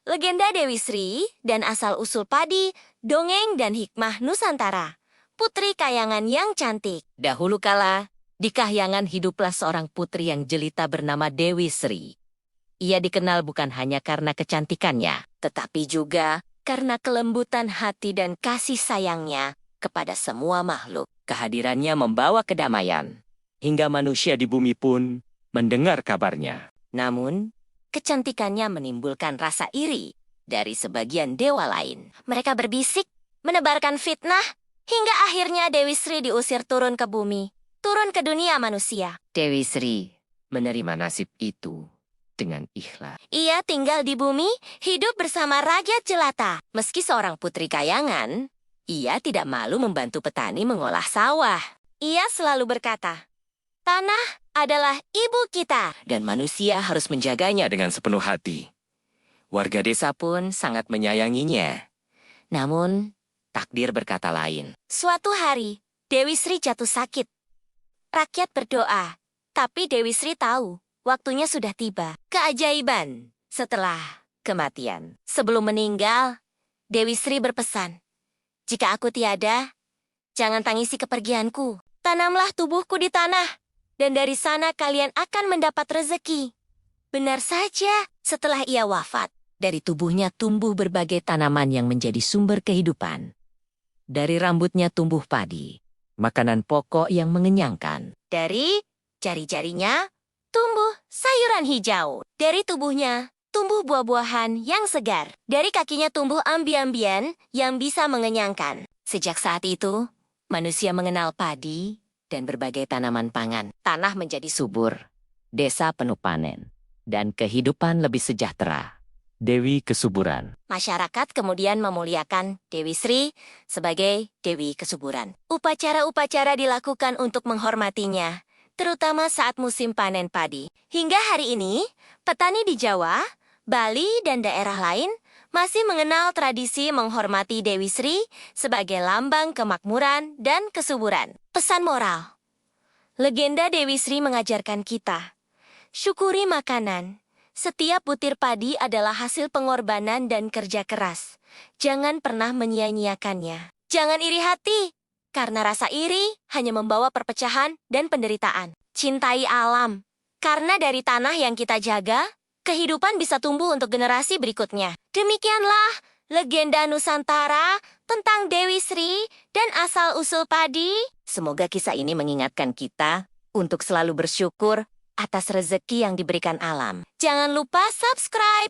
Legenda Dewi Sri dan asal-usul padi, dongeng dan hikmah Nusantara. Putri Kahyangan yang cantik. Dahulu kala, di Kahyangan hiduplah seorang putri yang jelita bernama Dewi Sri. Ia dikenal bukan hanya karena kecantikannya, tetapi juga karena kelembutan hati dan kasih sayangnya kepada semua makhluk. Kehadirannya membawa kedamaian, hingga manusia di bumi pun mendengar kabarnya. Namun, kecantikannya menimbulkan rasa iri dari sebagian dewa lain. Mereka berbisik, menebarkan fitnah, hingga akhirnya Dewi Sri diusir turun ke bumi, turun ke dunia manusia. Dewi Sri menerima nasib itu dengan ikhlas. Ia tinggal di bumi, hidup bersama rakyat jelata. Meski seorang putri Kahyangan, ia tidak malu membantu petani mengolah sawah. Ia selalu berkata, "Tanah adalah ibu kita, dan manusia harus menjaganya dengan sepenuh hati." Warga desa pun sangat menyayanginya. Namun, takdir berkata lain. Suatu hari, Dewi Sri jatuh sakit. Rakyat berdoa, tapi Dewi Sri tahu waktunya sudah tiba. Keajaiban setelah kematian. Sebelum meninggal, Dewi Sri berpesan, "Jika aku tiada, jangan tangisi kepergianku. Tanamlah tubuhku di tanah, dan dari sana kalian akan mendapat rezeki." Benar saja, setelah ia wafat, dari tubuhnya tumbuh berbagai tanaman yang menjadi sumber kehidupan. Dari rambutnya tumbuh padi, makanan pokok yang mengenyangkan. Dari jari-jarinya tumbuh sayuran hijau. Dari tubuhnya tumbuh buah-buahan yang segar. Dari kakinya tumbuh ambi-ambian yang bisa mengenyangkan. Sejak saat itu, manusia mengenal padi dan berbagai tanaman pangan. Tanah menjadi subur, desa penuh panen, dan kehidupan lebih sejahtera. Dewi Kesuburan. Masyarakat kemudian memuliakan Dewi Sri sebagai Dewi Kesuburan. Upacara-upacara dilakukan untuk menghormatinya, terutama saat musim panen padi. Hingga hari ini, petani di Jawa, Bali, dan daerah lain masih mengenal tradisi menghormati Dewi Sri sebagai lambang kemakmuran dan kesuburan. Pesan moral. Legenda Dewi Sri mengajarkan kita, syukuri makanan. Setiap butir padi adalah hasil pengorbanan dan kerja keras. Jangan pernah menyia-nyiakannya. Jangan iri hati, karena rasa iri hanya membawa perpecahan dan penderitaan. Cintai alam, karena dari tanah yang kita jaga, kehidupan bisa tumbuh untuk generasi berikutnya. Demikianlah legenda Nusantara tentang Dewi Sri dan asal-usul padi. Semoga kisah ini mengingatkan kita untuk selalu bersyukur atas rezeki yang diberikan alam. Jangan lupa subscribe.